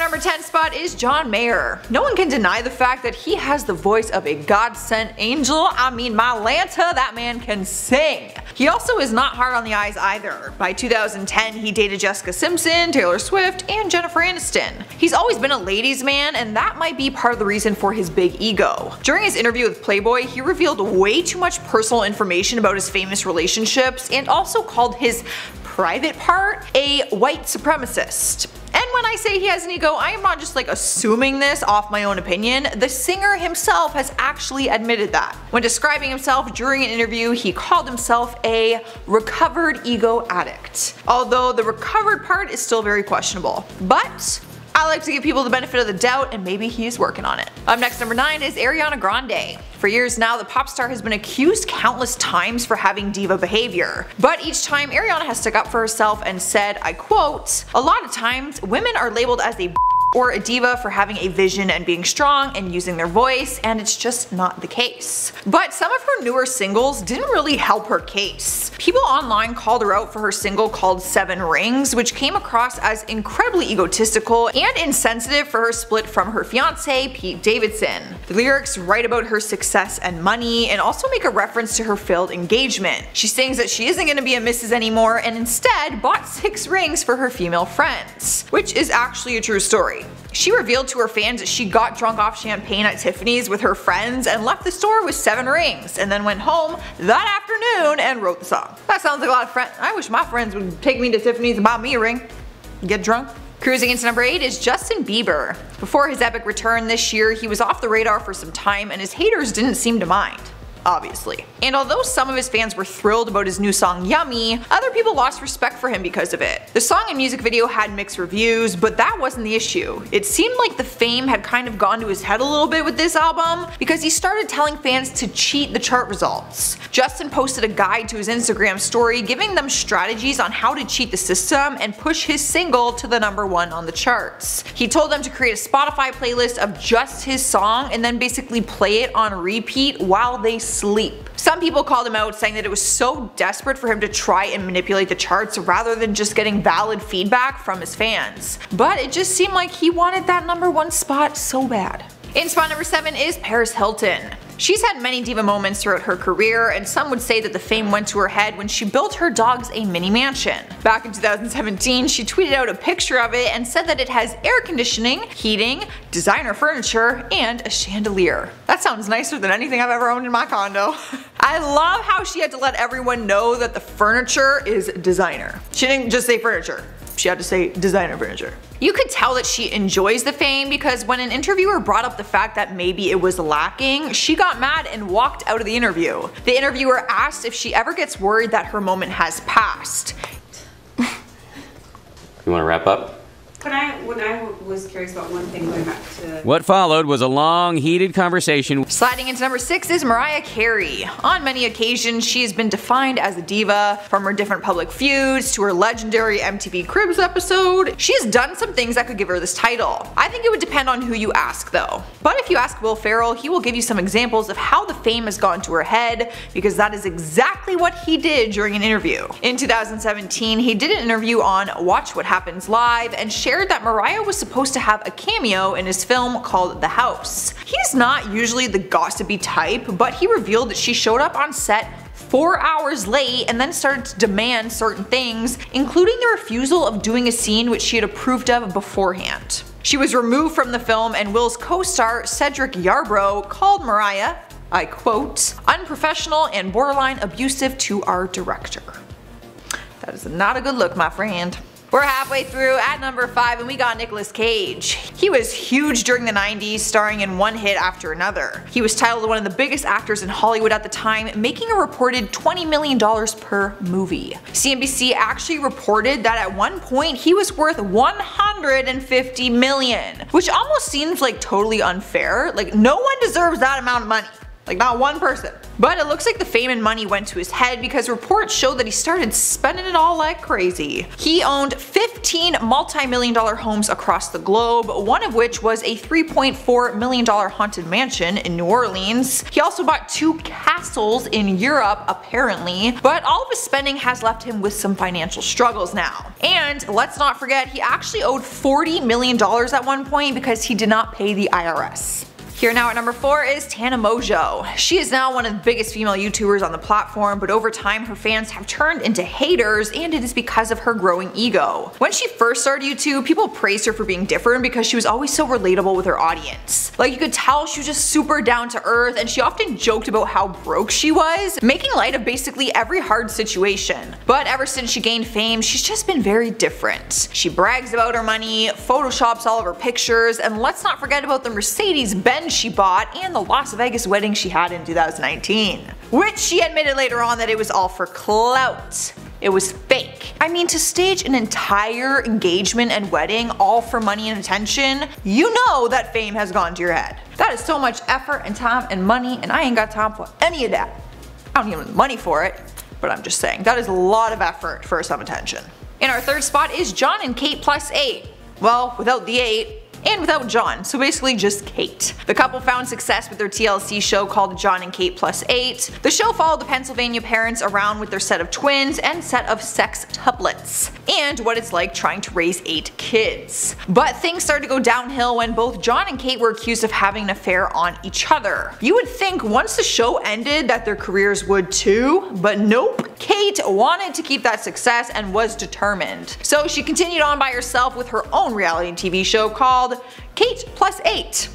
number 10 spot is John Mayer. No one can deny the fact that he has the voice of a God-sent angel. I mean, my Lanta, that man can sing. He also is not hard on the eyes either. By 2010, he dated Jessica Simpson, Taylor Swift, and Jennifer Aniston. He's always been a ladies' man, and that might be part of the reason for his big ego. During his interview with Playboy, he revealed way too much personal information about his famous relationships and also called his private part a white supremacist. And when I say he has an ego, I am not just like assuming this off my own opinion. The singer himself has actually admitted that. When describing himself during an interview, he called himself a recovered ego addict. Although the recovered part is still very questionable. But I like to give people the benefit of the doubt, and maybe he's working on it. Up next, number 9 is Ariana Grande. For years now, the pop star has been accused countless times for having diva behavior. But each time, Ariana has stuck up for herself and said, I quote, "A lot of times, women are labeled as a or a diva for having a vision and being strong and using their voice, and it's just not the case." But some of her newer singles didn't really help her case. People online called her out for her single called 7 Rings, which came across as incredibly egotistical and insensitive for her split from her fiance, Pete Davidson. The lyrics write about her success and money, and also make a reference to her failed engagement. She sings that she isn't going to be a missus anymore, and instead bought 6 rings for her female friends, which is actually a true story. She revealed to her fans that she got drunk off champagne at Tiffany's with her friends and left the store with 7 rings, and then went home that afternoon and wrote the song. That sounds like a lot of friends. I wish my friends would take me to Tiffany's and buy me a ring. Get drunk. Cruising into number 8 is Justin Bieber. Before his epic return this year, he was off the radar for some time, and his haters didn't seem to mind. Obviously. And although some of his fans were thrilled about his new song Yummy, other people lost respect for him because of it. The song and music video had mixed reviews, but that wasn't the issue. It seemed like the fame had kind of gone to his head a little bit with this album, because he started telling fans to cheat the chart results. Justin posted a guide to his Instagram story giving them strategies on how to cheat the system and push his single to the number 1 on the charts. He told them to create a Spotify playlist of just his song and then basically play it on repeat while they sleep. Some people called him out, saying that it was so desperate for him to try and manipulate the charts rather than just getting valid feedback from his fans. But it just seemed like he wanted that number 1 spot so bad. In spot number 7 is Paris Hilton. She's had many diva moments throughout her career, and some would say that the fame went to her head when she built her dogs a mini mansion. Back in 2017, she tweeted out a picture of it and said that it has air conditioning, heating, designer furniture, and a chandelier. That sounds nicer than anything I've ever owned in my condo. I love how she had to let everyone know that the furniture is designer. She didn't just say furniture. She had to say designer furniture. You could tell that she enjoys the fame, because when an interviewer brought up the fact that maybe it was lacking, she got mad and walked out of the interview. The interviewer asked if she ever gets worried that her moment has passed. You want to wrap up? When I was curious about one thing going back to... What followed was a long, heated conversation. Sliding into number 6 is Mariah Carey. On many occasions, she has been defined as a diva, from her different public feuds to her legendary MTV Cribs episode. She has done some things that could give her this title. I think it would depend on who you ask though. But if you ask Will Ferrell, he will give you some examples of how the fame has gone to her head, because that is exactly what he did during an interview. In 2017, he did an interview on Watch What Happens Live and shared that Mariah was supposed to have a cameo in his film called The House. He's not usually the gossipy type, but he revealed that she showed up on set 4 hours late and then started to demand certain things, including the refusal of doing a scene which she had approved of beforehand. She was removed from the film, and Will's co-star Cedric Yarbrough called Mariah, I quote, "unprofessional and borderline abusive to our director." That is not a good look, my friend. We're halfway through at number 5, and we got Nicolas Cage. He was huge during the 90s, starring in one hit after another. He was titled one of the biggest actors in Hollywood at the time, making a reported $20 million per movie. CNBC actually reported that at one point he was worth $150 million, which almost seems like totally unfair. Like, no one deserves that amount of money. Like, not one person. But it looks like the fame and money went to his head because reports show that he started spending it all like crazy. He owned 15 multi-million-dollar homes across the globe, one of which was a $3.4 million haunted mansion in New Orleans. He also bought 2 castles in Europe, apparently, but all of his spending has left him with some financial struggles now. And let's not forget, he actually owed $40 million at one point because he did not pay the IRS. Here now at number 4 is Tana Mongeau. She is now one of the biggest female YouTubers on the platform, but over time her fans have turned into haters, and it is because of her growing ego. When she first started YouTube, people praised her for being different because she was always so relatable with her audience. Like, you could tell she was just super down to earth, and she often joked about how broke she was, making light of basically every hard situation. But ever since she gained fame, she's just been very different. She brags about her money, photoshops all of her pictures, and let's not forget about the Mercedes-Benz she bought and the Las Vegas wedding she had in 2019. Which she admitted later on that it was all for clout. It was fake. I mean, to stage an entire engagement and wedding all for money and attention, you know that fame has gone to your head. That is so much effort and time and money, and I ain't got time for any of that. I don't even have the money for it, but I'm just saying, that is a lot of effort for some attention. In our 3rd spot is Jon Kate Plus 8. Well, without the 8, and without Jon, so basically just Kate. The couple found success with their TLC show called Jon Kate Plus 8. The show followed the Pennsylvania parents around with their set of twins and set of sextuplets, and what it's like trying to raise 8 kids. But things started to go downhill when both Jon and Kate were accused of having an affair on each other. You would think once the show ended that their careers would too, but nope. Kate wanted to keep that success and was determined. So she continued on by herself with her own reality TV show called Kate Plus 8.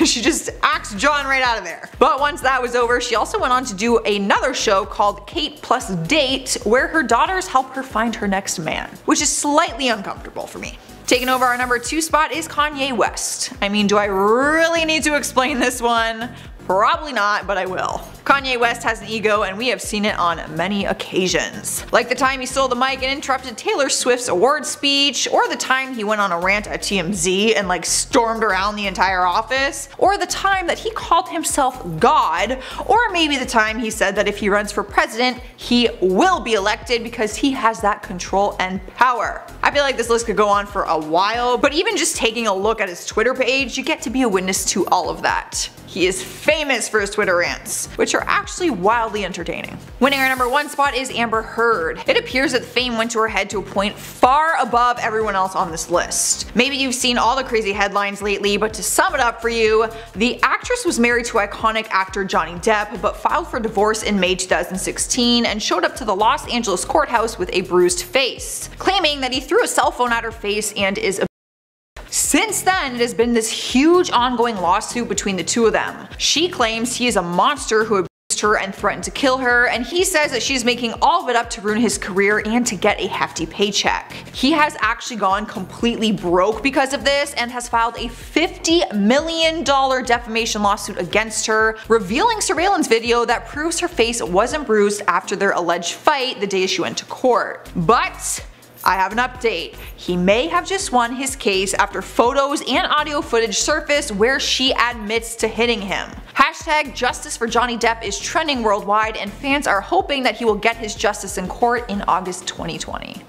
She just axed Jon right out of there. But once that was over, she also went on to do another show called Kate Plus Date, where her daughters help her find her next man, which is slightly uncomfortable for me. Taking over our number 2 spot is Kanye West. I mean, do I really need to explain this one? Probably not, but I will. Kanye West has an ego, and we have seen it on many occasions. Like the time he stole the mic and interrupted Taylor Swift's award speech, or the time he went on a rant at TMZ and like stormed around the entire office, or the time that he called himself God, or maybe the time he said that if he runs for president, he will be elected because he has that control and power. I feel like this list could go on for a while, but even just taking a look at his Twitter page, you get to be a witness to all of that. He is famous for his Twitter rants, which are actually wildly entertaining. Winning our number 1 spot is Amber Heard. It appears that fame went to her head to a point far above everyone else on this list. Maybe you've seen all the crazy headlines lately, but to sum it up for you, the actress was married to iconic actor Johnny Depp, but filed for divorce in May 2016 and showed up to the Los Angeles courthouse with a bruised face, claiming that he threw a cell phone at her face and is Since then, it has been this huge ongoing lawsuit between the two of them. She claims he is a monster who abused her and threatened to kill her, and he says that she's making all of it up to ruin his career and to get a hefty paycheck. He has actually gone completely broke because of this and has filed a $50 million defamation lawsuit against her, revealing surveillance video that proves her face wasn't bruised after their alleged fight the day she went to court. But I have an update. He may have just won his case after photos and audio footage surfaced where she admits to hitting him. Hashtag Justice for Johnny Depp is trending worldwide, and fans are hoping that he will get his justice in court in August 2020.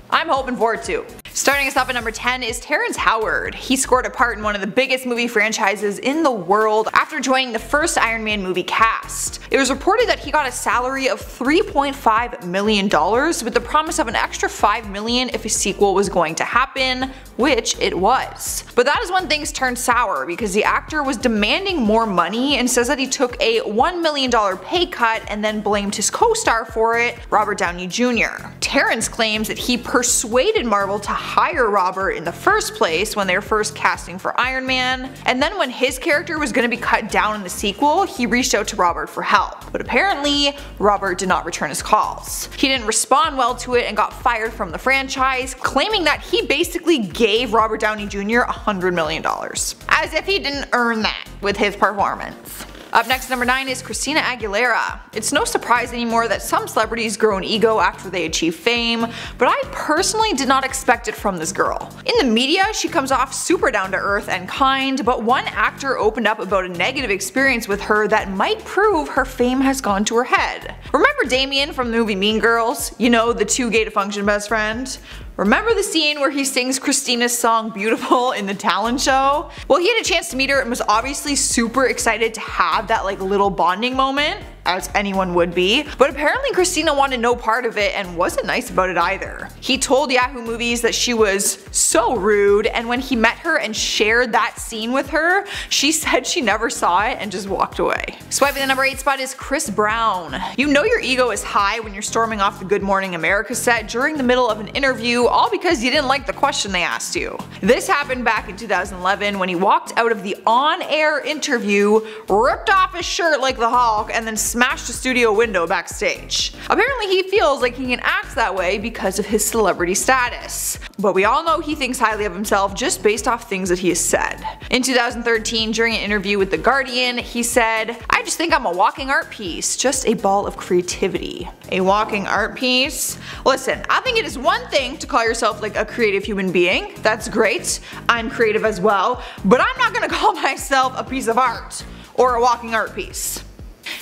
I'm hoping for it too. Starting us off at number 10 is Terrence Howard. He scored a part in one of the biggest movie franchises in the world after joining the first Iron Man movie cast. It was reported that he got a salary of $3.5 million with the promise of an extra $5 million if a sequel was going to happen, which it was. But that is when things turned sour because the actor was demanding more money and says that he took a $1 million pay cut and then blamed his co-star for it, Robert Downey Jr. Terrence claims that he persuaded Marvel to hire Robert in the first place when they were first casting for Iron Man, and then when his character was going to be cut down in the sequel, he reached out to Robert for help. But apparently, Robert did not return his calls. He didn't respond well to it and got fired from the franchise, claiming that he basically gave Robert Downey Jr. $100 million. As if he didn't earn that with his performance. Up next, number 9 is Christina Aguilera. It's no surprise anymore that some celebrities grow an ego after they achieve fame, but I personally did not expect it from this girl. In the media, she comes off super down to earth and kind, but one actor opened up about a negative experience with her that might prove her fame has gone to her head. Remember Damien from the movie Mean Girls? You know, the too gay to function best friend? Remember the scene where he sings Christina's song Beautiful in the talent show? Well, he had a chance to meet her and was obviously super excited to have that little bonding moment, as anyone would be, but apparently Christina wanted no part of it and wasn't nice about it either. He told Yahoo Movies that she was so rude, and when he met her and shared that scene with her, she said she never saw it and just walked away. Swiping the number 8 spot is Chris Brown. You know your ego is high when you're storming off the Good Morning America set during the middle of an interview, all because you didn't like the question they asked you. This happened back in 2011 when he walked out of the on-air interview, ripped off his shirt like the Hulk, and then smashed a studio window backstage. Apparently he feels like he can act that way because of his celebrity status. But we all know he thinks highly of himself just based off things that he has said. In 2013, during an interview with The Guardian, he said, "I just think I'm a walking art piece, just a ball of creativity." A walking art piece? Listen, I think it is one thing to call yourself a creative human being. That's great. I'm creative as well, but I'm not gonna call myself a piece of art or a walking art piece.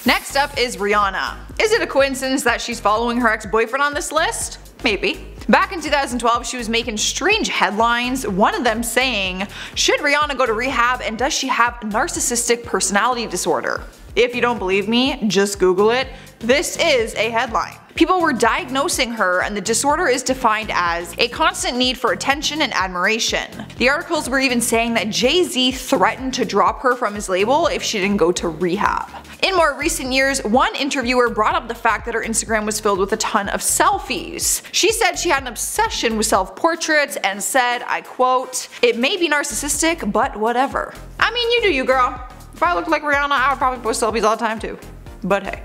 Next up is Rihanna. Is it a coincidence that she's following her ex-boyfriend on this list? Maybe. Back in 2012, she was making strange headlines, one of them saying, "Should Rihanna go to rehab and does she have narcissistic personality disorder?" If you don't believe me, just Google it. This is a headline. People were diagnosing her, and the disorder is defined as a constant need for attention and admiration. The articles were even saying that Jay-Z threatened to drop her from his label if she didn't go to rehab. In more recent years, one interviewer brought up the fact that her Instagram was filled with a ton of selfies. She said she had an obsession with self-portraits and said, I quote, "It may be narcissistic, but whatever." I mean, you do you, girl. If I looked like Rihanna, I would probably post selfies all the time too. But hey.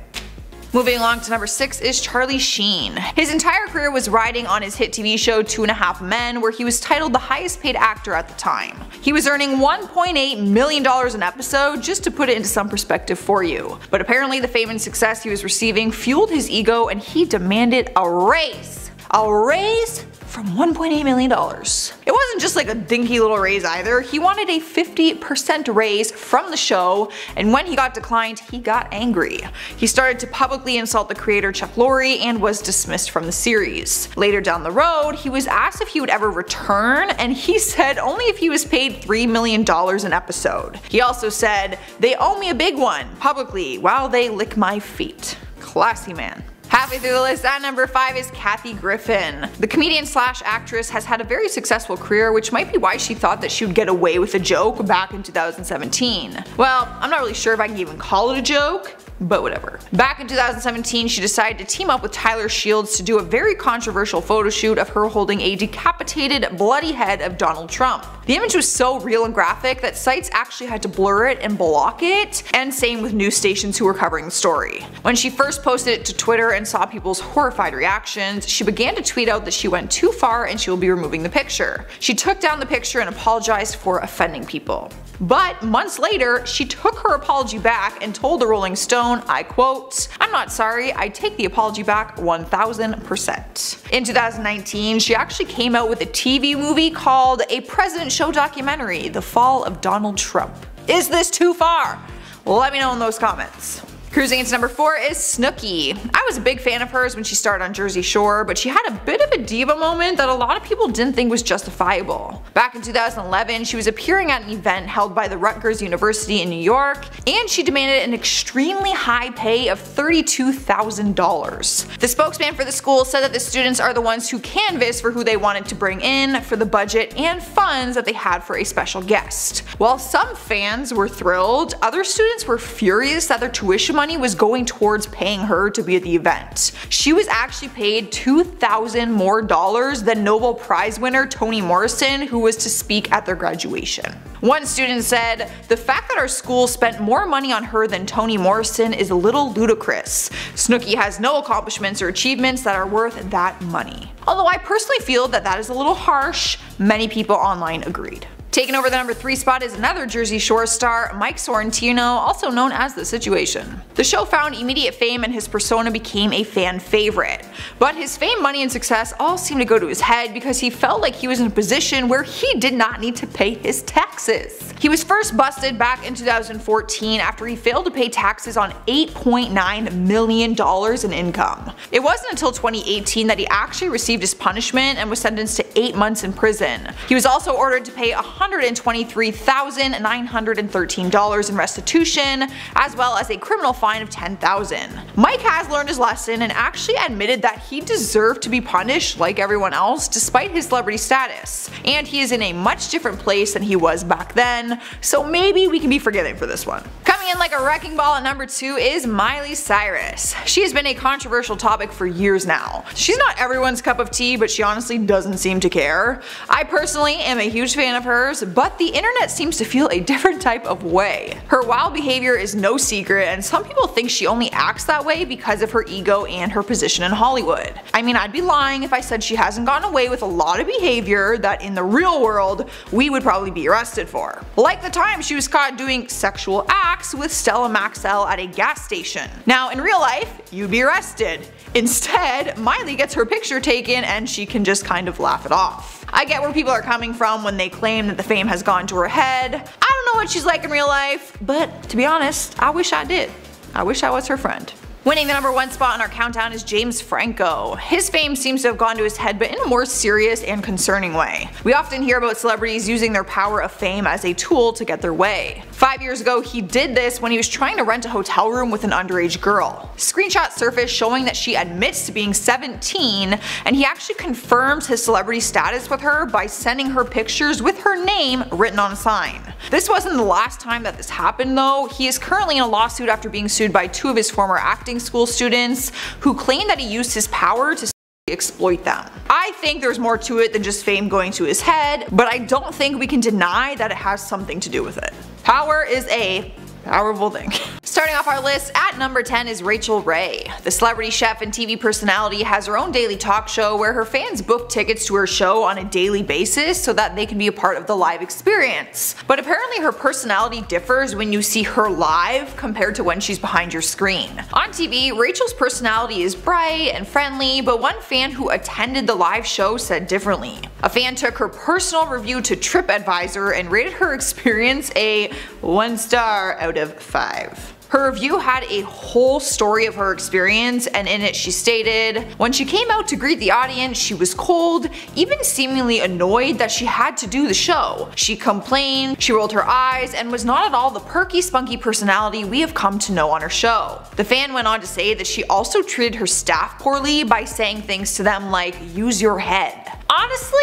Moving along to number 6 is Charlie Sheen. His entire career was riding on his hit TV show 2.5 Men, where he was titled the highest paid actor at the time. He was earning $1.8 million an episode, just to put it into some perspective for you. But apparently the fame and success he was receiving fueled his ego and he demanded a raise. A raise from $1.8 million. It wasn't just a dinky little raise either. He wanted a 50% raise from the show, and when he got declined, he got angry. He started to publicly insult the creator Chuck Lorre and was dismissed from the series. Later down the road, he was asked if he would ever return, and he said only if he was paid $3 million an episode. He also said, "They owe me a big one," publicly, while they lick my feet. Classy man. Halfway through the list, at number 5 is Kathy Griffin. The comedian slash actress has had a very successful career, which might be why she thought that she would get away with a joke back in 2017. Well, I'm not really sure if I can even call it a joke, but whatever. Back in 2017, she decided to team up with Tyler Shields to do a very controversial photo shoot of her holding a decapitated, bloody head of Donald Trump. The image was so real and graphic that sites actually had to blur it and block it, and same with news stations who were covering the story. When she first posted it to Twitter and saw people's horrified reactions, she began to tweet out that she went too far and she will be removing the picture. She took down the picture and apologized for offending people. But months later, she took her apology back and told the Rolling Stone, I quote, "I'm not sorry, I take the apology back 1000%. In 2019, she actually came out with a TV movie called A President Show Documentary, The Fall of Donald Trump. Is this too far? Let me know in those comments. Cruising into number 4 is Snooki. I was a big fan of hers when she started on Jersey Shore, but she had a bit of a diva moment that a lot of people didn't think was justifiable. Back in 2011, she was appearing at an event held by the Rutgers University in New York, and she demanded an extremely high pay of $32,000. The spokesman for the school said that the students are the ones who canvassed for who they wanted to bring in for the budget and funds that they had for a special guest. While some fans were thrilled, other students were furious that their tuition money was going towards paying her to be at the event. She was actually paid $2,000 more than Nobel Prize winner Toni Morrison, who was to speak at their graduation. One student said, "The fact that our school spent more money on her than Toni Morrison is a little ludicrous. Snooki has no accomplishments or achievements that are worth that money." Although I personally feel that that is a little harsh, many people online agreed. Taking over the number 3 spot is another Jersey Shore star, Mike Sorrentino, also known as The Situation. The show found immediate fame and his persona became a fan favorite. But his fame, money, and success all seemed to go to his head because he felt like he was in a position where he did not need to pay his taxes. He was first busted back in 2014 after he failed to pay taxes on $8.9 million in income. It wasn't until 2018 that he actually received his punishment and was sentenced to 8 months in prison. He was also ordered to pay $123,913 in restitution, as well as a criminal fine of $10,000. Mike has learned his lesson and actually admitted that he deserved to be punished like everyone else despite his celebrity status, and he is in a much different place than he was back then, so maybe we can be forgiving for this one. Coming in like a wrecking ball at number 2 is Miley Cyrus. She has been a controversial topic for years now. She's not everyone's cup of tea, but she honestly doesn't seem to care. I personally am a huge fan of hers, but the internet seems to feel a different type of way. Her wild behavior is no secret, and some people think she only acts that way because of her ego and her position in Hollywood. I mean, I'd be lying if I said she hasn't gotten away with a lot of behavior that in the real world we would probably be arrested for. Like the time she was caught doing sexual acts with Stella Maxwell at a gas station. Now in real life, you'd be arrested. Instead, Miley gets her picture taken and she can just kind of laugh it off. I get where people are coming from when they claim that the fame has gone to her head. I don't know what she's like in real life, but to be honest, I wish I did. I wish I was her friend. Winning the number 1 spot on our countdown is James Franco. His fame seems to have gone to his head, but in a more serious and concerning way. We often hear about celebrities using their power of fame as a tool to get their way. 5 years ago, he did this when he was trying to rent a hotel room with an underage girl. Screenshots surfaced showing that she admits to being 17, and he actually confirms his celebrity status with her by sending her pictures with her name written on a sign. This wasn't the last time that this happened though. He is currently in a lawsuit after being sued by 2 of his former acting school students who claim that he used his power to exploit them. I think there's more to it than just fame going to his head, but I don't think we can deny that it has something to do with it. Power is a powerful thing. Starting off our list at number 10 is Rachel Ray. The celebrity chef and TV personality has her own daily talk show where her fans book tickets to her show on a daily basis so that they can be a part of the live experience. But apparently her personality differs when you see her live compared to when she's behind your screen. On TV, Rachel's personality is bright and friendly, but one fan who attended the live show said differently. A fan took her personal review to TripAdvisor and rated her experience a 1 star out of 5. Her review had a whole story of her experience, and in it she stated, "When she came out to greet the audience, she was cold, even seemingly annoyed that she had to do the show. She complained, she rolled her eyes, and was not at all the perky, spunky personality we have come to know on her show." The fan went on to say that she also treated her staff poorly by saying things to them like, "Use your head." Honestly,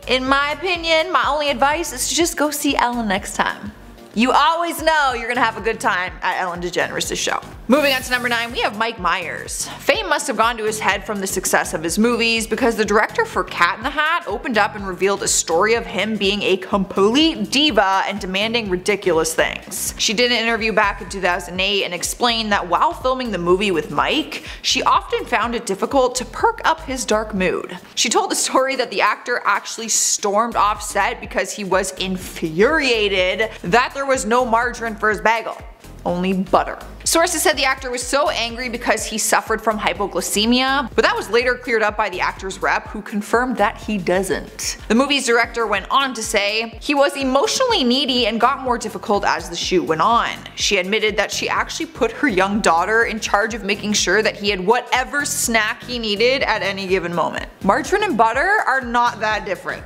in my opinion, my only advice is to just go see Ellen next time. You always know you're gonna have a good time at Ellen DeGeneres' show. Moving on to number 9, we have Mike Myers. Fame must have gone to his head from the success of his movies because the director for Cat in the Hat opened up and revealed a story of him being a complete diva and demanding ridiculous things. She did an interview back in 2008 and explained that while filming the movie with Mike, she often found it difficult to perk up his dark mood. She told the story that the actor actually stormed off set because he was infuriated that there was no margarine for his bagel. Only butter. Sources said the actor was so angry because he suffered from hypoglycemia, but that was later cleared up by the actor's rep who confirmed that he doesn't. The movie's director went on to say, "He was emotionally needy and got more difficult as the shoot went on." She admitted that she actually put her young daughter in charge of making sure that he had whatever snack he needed at any given moment. Margarine and butter are not that different.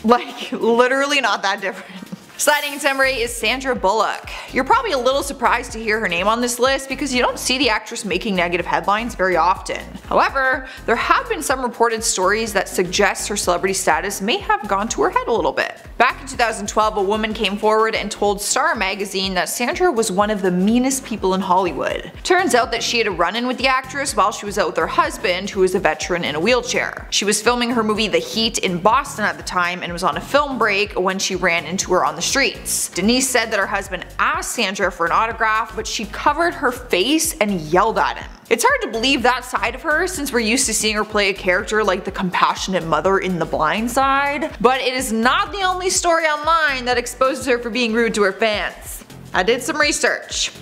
Like, literally not that different. Sliding into number 8 is Sandra Bullock. You're probably a little surprised to hear her name on this list because you don't see the actress making negative headlines very often. However, there have been some reported stories that suggest her celebrity status may have gone to her head a little bit. Back in 2012, a woman came forward and told Star magazine that Sandra was one of the meanest people in Hollywood. Turns out that she had a run-in with the actress while she was out with her husband, who was a veteran in a wheelchair. She was filming her movie The Heat in Boston at the time and was on a film break when she ran into her on the streets. Denise said that her husband asked Sandra for an autograph, but she covered her face and yelled at him. It's hard to believe that side of her since we're used to seeing her play a character like the compassionate mother in The Blind Side, but it is not the only story online that exposes her for being rude to her fans. I did some research.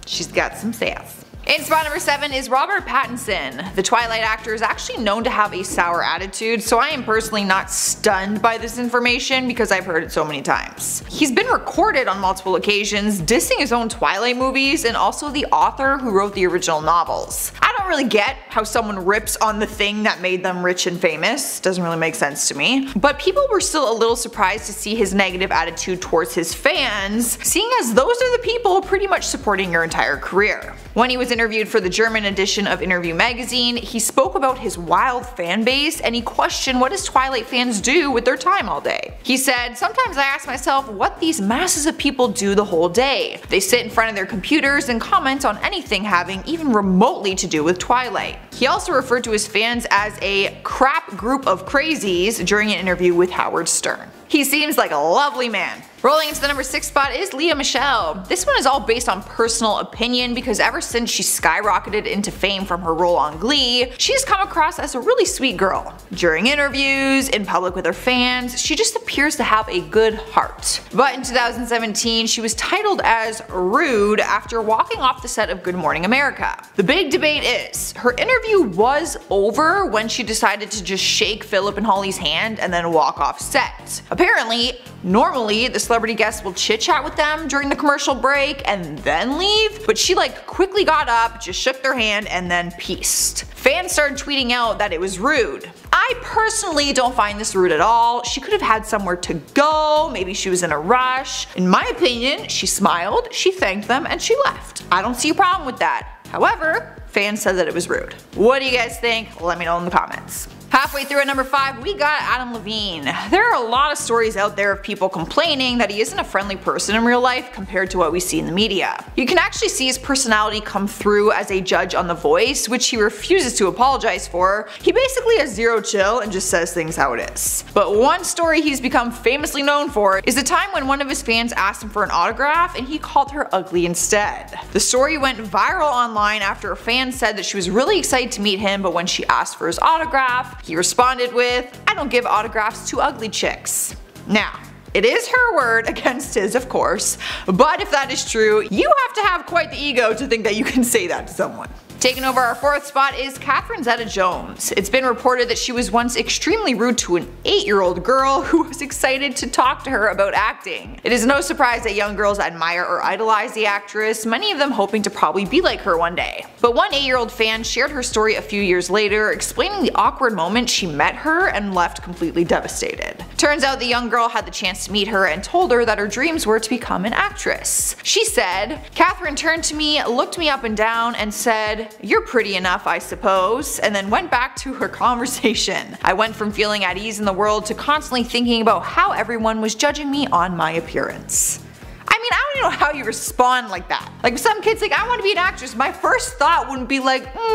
She's got some sass. In spot number 7 is Robert Pattinson. The Twilight actor is actually known to have a sour attitude, so I am personally not stunned by this information because I've heard it so many times. He's been recorded on multiple occasions dissing his own Twilight movies and also the author who wrote the original novels. I don't really get how someone rips on the thing that made them rich and famous. Doesn't really make sense to me. But people were still a little surprised to see his negative attitude towards his fans, seeing as those are the people pretty much supporting your entire career. When he was interviewed for the German edition of Interview magazine, he spoke about his wild fan base and he questioned what his Twilight fans do with their time all day. He said, "Sometimes I ask myself what these masses of people do the whole day. They sit in front of their computers and comment on anything having even remotely to do with Twilight." He also referred to his fans as a crap group of crazies during an interview with Howard Stern. He seems like a lovely man. Rolling into the number 6 spot is Lea Michele. This one is all based on personal opinion because ever since she skyrocketed into fame from her role on Glee, she's come across as a really sweet girl. During interviews, in public with her fans, she just appears to have a good heart. But in 2017, she was titled as rude after walking off the set of Good Morning America. The big debate is, her interview was over when she decided to just shake Philip and Holly's hand and then walk off set. Apparently, normally the celebrity guests will chit chat with them during the commercial break and then leave, but she quickly got up, just shook their hand and then peaced. Fans started tweeting out that it was rude. I personally don't find this rude at all. She could have had somewhere to go, maybe she was in a rush. In my opinion, she smiled, she thanked them, and she left. I don't see a problem with that. However, fans said that it was rude. What do you guys think? Let me know in the comments. Halfway through at number 5, we got Adam Levine. There are a lot of stories out there of people complaining that he isn't a friendly person in real life compared to what we see in the media. You can actually see his personality come through as a judge on The Voice, which he refuses to apologize for. He basically has zero chill and just says things how it is. But one story he's become famously known for is the time when one of his fans asked him for an autograph and he called her ugly instead. The story went viral online after a fan said that she was really excited to meet him, but when she asked for his autograph, he responded with, "I don't give autographs to ugly chicks." Now, it is her word against his, of course, but if that is true, you have to have quite the ego to think that you can say that to someone. Taking over our 4th spot is Catherine Zeta-Jones. It's been reported that she was once extremely rude to an 8-year-old girl who was excited to talk to her about acting. It is no surprise that young girls admire or idolize the actress, many of them hoping to probably be like her one day. But one 8-year-old fan shared her story a few years later, explaining the awkward moment she met her and left completely devastated. Turns out the young girl had the chance to meet her and told her that her dreams were to become an actress. She said, "Catherine turned to me, looked me up and down, and said, 'You're pretty enough, I suppose,' and then went back to her conversation. I went from feeling at ease in the world to constantly thinking about how everyone was judging me on my appearance." I mean, I don't even know how you respond like that. Like some kids I want to be an actress, my first thought wouldn't be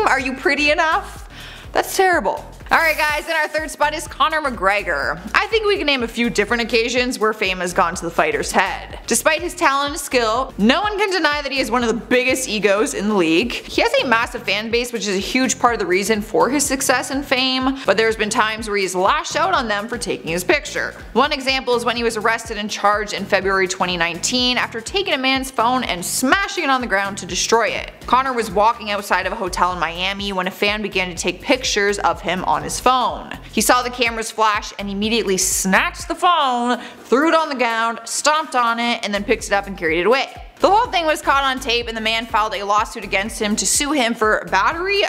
are you pretty enough? That's terrible. Alright guys, in our 3rd spot is Conor McGregor. I think we can name a few different occasions where fame has gone to the fighter's head. Despite his talent and skill, no one can deny that he has one of the biggest egos in the league. He has a massive fan base, which is a huge part of the reason for his success and fame, but there's been times where he's lashed out on them for taking his picture. One example is when he was arrested and charged in February 2019 after taking a man's phone and smashing it on the ground to destroy it. Conor was walking outside of a hotel in Miami when a fan began to take pictures of him on his phone. He saw the cameras flash and immediately snatched the phone, threw it on the ground, stomped on it, and then picked it up and carried it away. The whole thing was caught on tape and the man filed a lawsuit against him to sue him for battery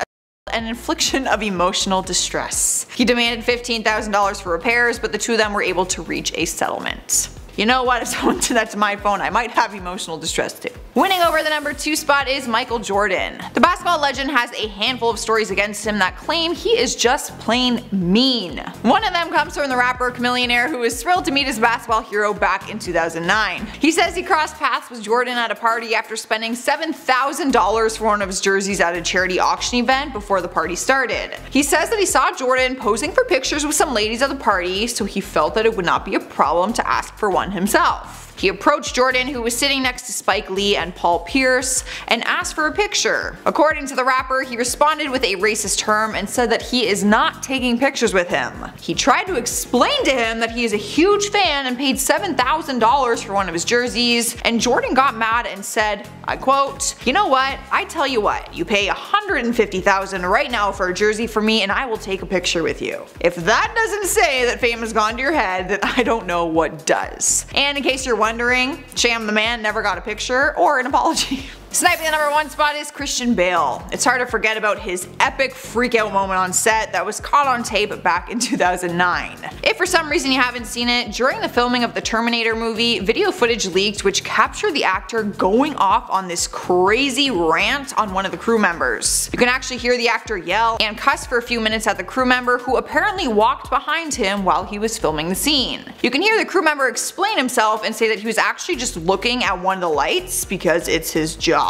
and infliction of emotional distress. He demanded $15,000 for repairs, but the two of them were able to reach a settlement. You know what, if someone did that to my phone, I might have emotional distress too. Winning over the number 2 spot is Michael Jordan. The basketball legend has a handful of stories against him that claim he is just plain mean. One of them comes from the rapper Chamillionaire, who was thrilled to meet his basketball hero back in 2009. He says he crossed paths with Jordan at a party after spending $7,000 for one of his jerseys at a charity auction event before the party started. He says that he saw Jordan posing for pictures with some ladies at the party, so he felt that it would not be a problem to ask for one one himself. He approached Jordan, who was sitting next to Spike Lee and Paul Pierce, and asked for a picture. According to the rapper, he responded with a racist term and said that he is not taking pictures with him. He tried to explain to him that he is a huge fan and paid $7,000 for one of his jerseys, and Jordan got mad and said, I quote, "You know what, I tell you what, you pay $150,000 right now for a jersey for me and I will take a picture with you." If that doesn't say that fame has gone to your head, then I don't know what does. And in case you're wondering, Sham the man never got a picture or an apology. Sniping the #1 spot is Christian Bale. It's hard to forget about his epic freakout moment on set that was caught on tape back in 2009. If for some reason you haven't seen it, during the filming of the Terminator movie, video footage leaked which captured the actor going off on this crazy rant on one of the crew members. You can actually hear the actor yell and cuss for a few minutes at the crew member, who apparently walked behind him while he was filming the scene. You can hear the crew member explain himself and say that he was actually just looking at one of the lights because it's his job.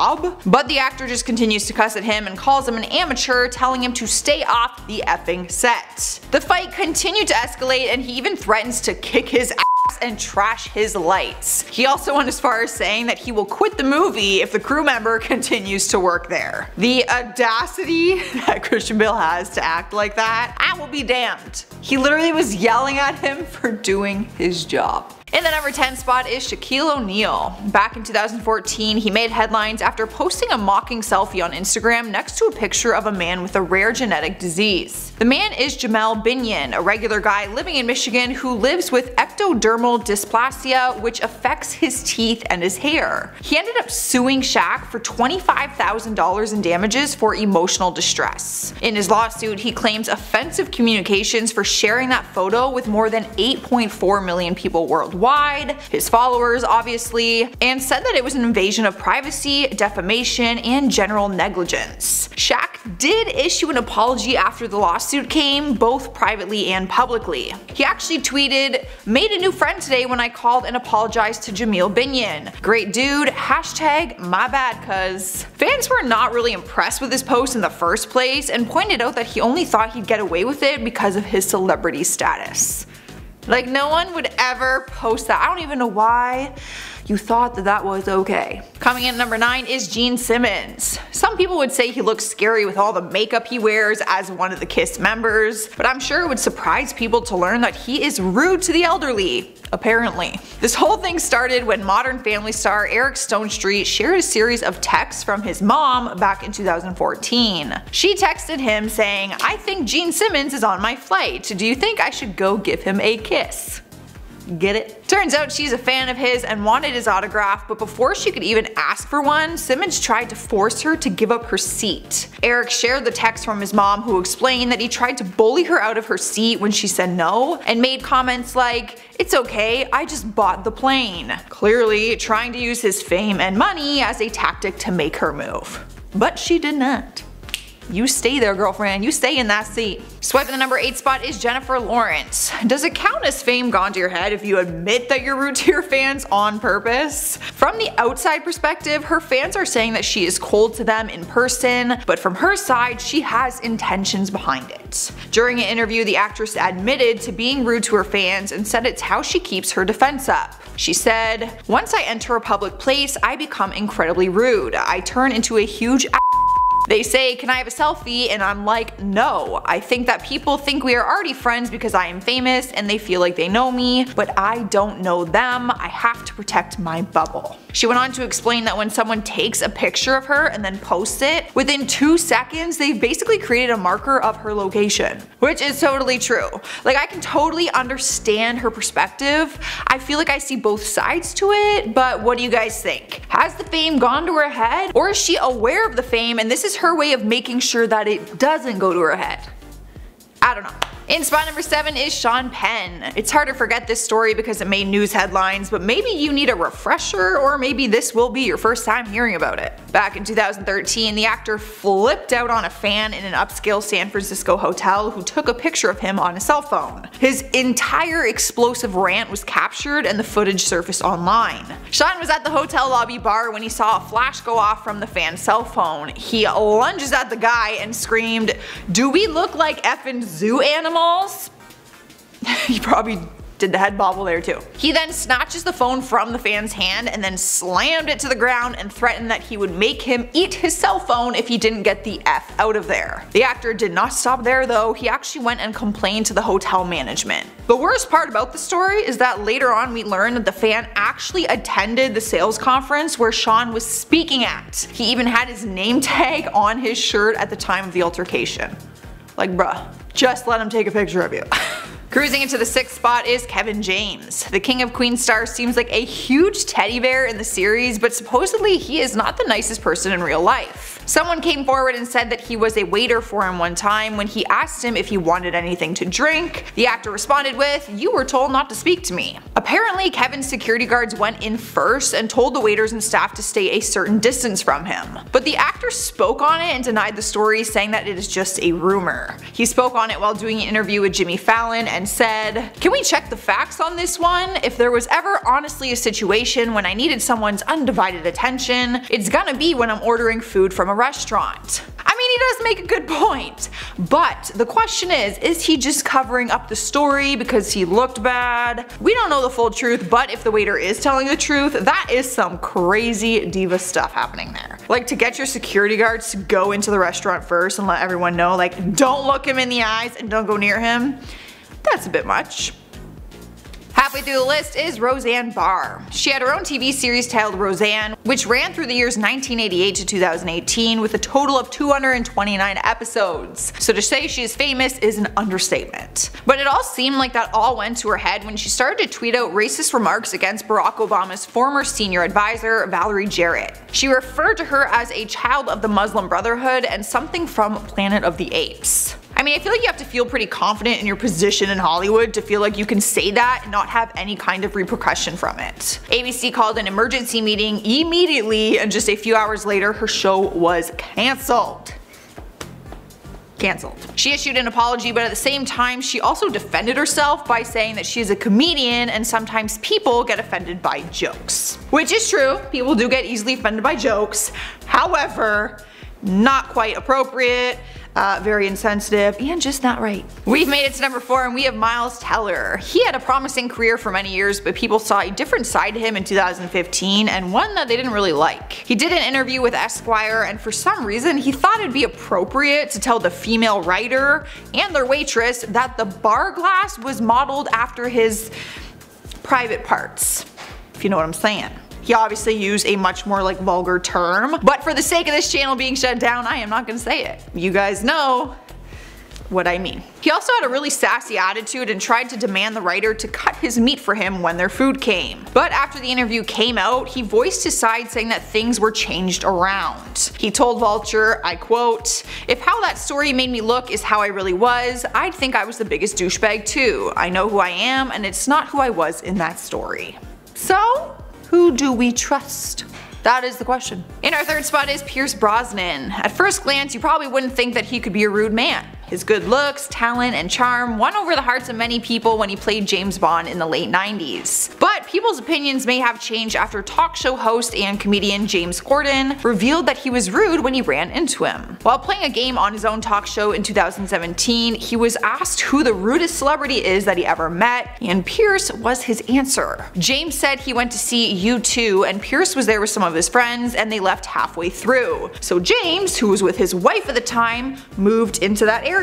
But the actor just continues to cuss at him and calls him an amateur, telling him to stay off the effing set. The fight continued to escalate and he even threatens to kick his ass and trash his lights. He also went as far as saying that he will quit the movie if the crew member continues to work there. The audacity that Christian Bale has to act like that, I will be damned. He literally was yelling at him for doing his job. In the #10 spot is Shaquille O'Neal. Back in 2014, he made headlines after posting a mocking selfie on Instagram next to a picture of a man with a rare genetic disease. The man is Jamel Binyon, a regular guy living in Michigan who lives with ectodermal dysplasia, which affects his teeth and his hair. He ended up suing Shaq for $25,000 in damages for emotional distress. In his lawsuit, he claims offensive communications for sharing that photo with more than 8.4 million people worldwide, his followers obviously, and said that it was an invasion of privacy, defamation, and general negligence. Shaq did issue an apology after the lawsuit came, both privately and publicly. He actually tweeted, "Made a new friend today when I called and apologized to Jamel Binyon. Great dude, hashtag my bad cuz." Fans were not really impressed with his post in the first place and pointed out that he only thought he'd get away with it because of his celebrity status. Like, no one would ever post that. I don't even know why you thought that that was okay. Coming in at #9 is Gene Simmons. Some people would say he looks scary with all the makeup he wears as one of the KISS members, but I'm sure it would surprise people to learn that he is rude to the elderly. Apparently. This whole thing started when Modern Family star Eric Stonestreet shared a series of texts from his mom back in 2014. She texted him saying, "I think Gene Simmons is on my flight. Do you think I should go give him a kiss?" Get it? Turns out she's a fan of his and wanted his autograph, but before she could even ask for one, Simmons tried to force her to give up her seat. Eric shared the text from his mom, who explained that he tried to bully her out of her seat when she said no, and made comments like, "It's okay, I just bought the plane." Clearly trying to use his fame and money as a tactic to make her move. But she did not. You stay there, girlfriend. You stay in that seat. Swiping the #8 spot is Jennifer Lawrence. Does it count as fame gone to your head if you admit that you're rude to your fans on purpose? From the outside perspective, her fans are saying that she is cold to them in person, but from her side, she has intentions behind it. During an interview, the actress admitted to being rude to her fans and said it's how she keeps her defense up. She said, "Once I enter a public place, I become incredibly rude. I turn into a huge They say, 'Can I have a selfie?' And I'm like, no. I think that people think we are already friends because I am famous and they feel like they know me, but I don't know them. I have to protect my bubble." She went on to explain that when someone takes a picture of her and then posts it, within 2 seconds they've basically created a marker of her location. Which is totally true. Like, I can totally understand her perspective. I feel like I see both sides to it, but what do you guys think? Has the fame gone to her head? Or is she aware of the fame and this is her way of making sure that it doesn't go to her head? I don't know. In spot #7 is Sean Penn. It's hard to forget this story because it made news headlines, but maybe you need a refresher, or maybe this will be your first time hearing about it. Back in 2013, the actor flipped out on a fan in an upscale San Francisco hotel who took a picture of him on a cell phone. His entire explosive rant was captured and the footage surfaced online. Sean was at the hotel lobby bar when he saw a flash go off from the fan's cell phone. He lunges at the guy and screamed, "Do we look like effing zoo animals?" He probably did the head bobble there too. He then snatches the phone from the fan's hand and then slammed it to the ground and threatened that he would make him eat his cell phone if he didn't get the F out of there. The actor did not stop there though, he actually went and complained to the hotel management. The worst part about the story is that later on we learned that the fan actually attended the sales conference where Sean was speaking at. He even had his name tag on his shirt at the time of the altercation. Like bruh, just let him take a picture of you. Cruising into the 6th spot is Kevin James. The King of Queens star seems like a huge teddy bear in the series, but supposedly he is not the nicest person in real life. Someone came forward and said that he was a waiter for him one time when he asked him if he wanted anything to drink. The actor responded with, "You were told not to speak to me." Apparently Kevin's security guards went in first and told the waiters and staff to stay a certain distance from him. But the actor spoke on it and denied the story, saying that it is just a rumor. He spoke on it while doing an interview with Jimmy Fallon and said, "Can we check the facts on this one? If there was ever honestly a situation when I needed someone's undivided attention, it's gonna be when I'm ordering food from a restaurant." I mean, he does make a good point, but the question is he just covering up the story because he looked bad? We don't know the full truth, but if the waiter is telling the truth, that is some crazy diva stuff happening there. Like to get your security guards to go into the restaurant first and let everyone know, like, don't look him in the eyes and don't go near him. That's a bit much. Halfway through the list is Roseanne Barr. She had her own TV series titled Roseanne, which ran through the years 1988 to 2018 with a total of 229 episodes. So to say she is famous is an understatement. But it all seemed like that all went to her head when she started to tweet out racist remarks against Barack Obama's former senior advisor, Valerie Jarrett. She referred to her as a child of the Muslim Brotherhood and something from Planet of the Apes. I mean, I feel like you have to feel pretty confident in your position in Hollywood to feel like you can say that and not have any kind of repercussion from it. ABC called an emergency meeting immediately, and just a few hours later her show was cancelled. She issued an apology, but at the same time she also defended herself by saying that she is a comedian and sometimes people get offended by jokes. Which is true, people do get easily offended by jokes. However, not quite appropriate, very insensitive, and just not right. We've made it to number 4 and we have Miles Teller. He had a promising career for many years, but people saw a different side to him in 2015 and one that they didn't really like. He did an interview with Esquire and for some reason he thought it'd be appropriate to tell the female writer and their waitress that the bar glass was modeled after his private parts, if you know what I'm saying. He obviously used a much more like vulgar term, but for the sake of this channel being shut down, I am not gonna say it. You guys know what I mean. He also had a really sassy attitude and tried to demand the writer to cut his meat for him when their food came. But after the interview came out, he voiced his side, saying that things were changed around. He told Vulture, I quote, "If how that story made me look is how I really was, I'd think I was the biggest douchebag too. I know who I am and it's not who I was in that story." So, who do we trust? That is the question. In our 3rd spot is Pierce Brosnan. At first glance, you probably wouldn't think that he could be a rude man. His good looks, talent, and charm won over the hearts of many people when he played James Bond in the late 90s. But people's opinions may have changed after talk show host and comedian James Corden revealed that he was rude when he ran into him. While playing a game on his own talk show in 2017, he was asked who the rudest celebrity is that he ever met, and Pierce was his answer. James said he went to see U2 and Pierce was there with some of his friends and they left halfway through. So James, who was with his wife at the time, moved into that area.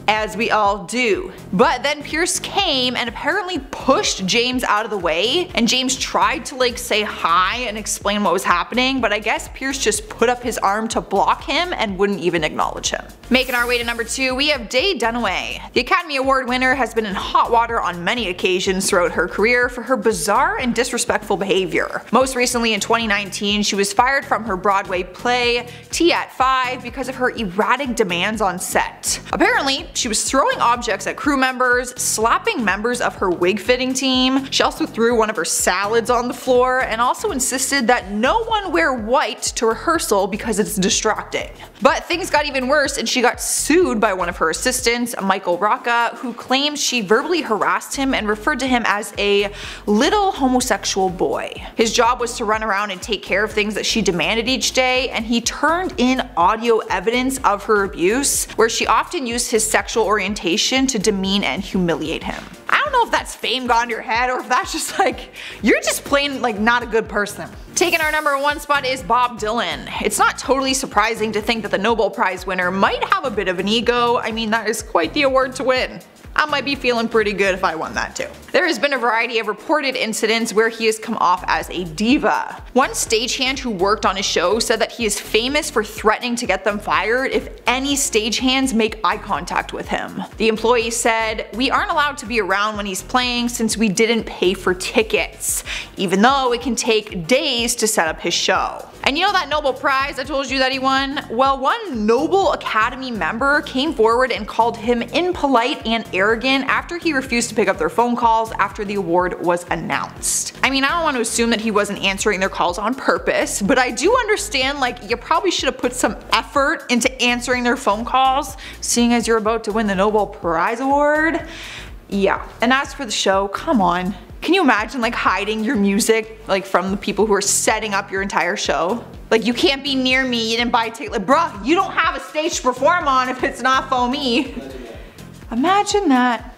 As we all do. But then Pierce came and apparently pushed James out of the way, and James tried to like say hi and explain what was happening, but I guess Pierce just put up his arm to block him and wouldn't even acknowledge him. Making our way to number 2, we have Faye Dunaway. The Academy Award winner has been in hot water on many occasions throughout her career for her bizarre and disrespectful behavior. Most recently in 2019, she was fired from her Broadway play, Tea at 5, because of her erratic demands on set. Apparently, she was throwing objects at crew members, slapping members of her wig fitting team. She also threw one of her salads on the floor and also insisted that no one wear white to rehearsal because it's distracting. But things got even worse and she got sued by one of her assistants, Michael Rocca, who claimed she verbally harassed him and referred to him as a little homosexual boy. His job was to run around and take care of things that she demanded each day, and he turned in audio evidence of her abuse where she often used his sexual orientation to demean and humiliate him. I don't know if that's fame gone to your head or if that's just like, you're just plain like not a good person. Taking our #1 spot is Bob Dylan. It's not totally surprising to think that the Nobel Prize winner might have a bit of an ego. I mean, that is quite the award to win. I might be feeling pretty good if I won that too. There has been a variety of reported incidents where he has come off as a diva. One stagehand who worked on his show said that he is famous for threatening to get them fired if any stagehands make eye contact with him. The employee said, "We aren't allowed to be around when he's playing since we didn't pay for tickets, even though it can take days to set up his show." And you know that Nobel Prize I told you that he won? Well, one Nobel Academy member came forward and called him impolite and arrogant after he refused to pick up their phone calls after the award was announced. I mean, I don't want to assume that he wasn't answering their calls on purpose, but I do understand like you probably should have put some effort into answering their phone calls, seeing as you're about to win the Nobel Prize award. Yeah, and as for the show, come on. Can you imagine like hiding your music like from the people who are setting up your entire show? Like, you can't be near me, you didn't buy a ticket. Like, bruh, you don't have a stage to perform on if it's not for me. Imagine that.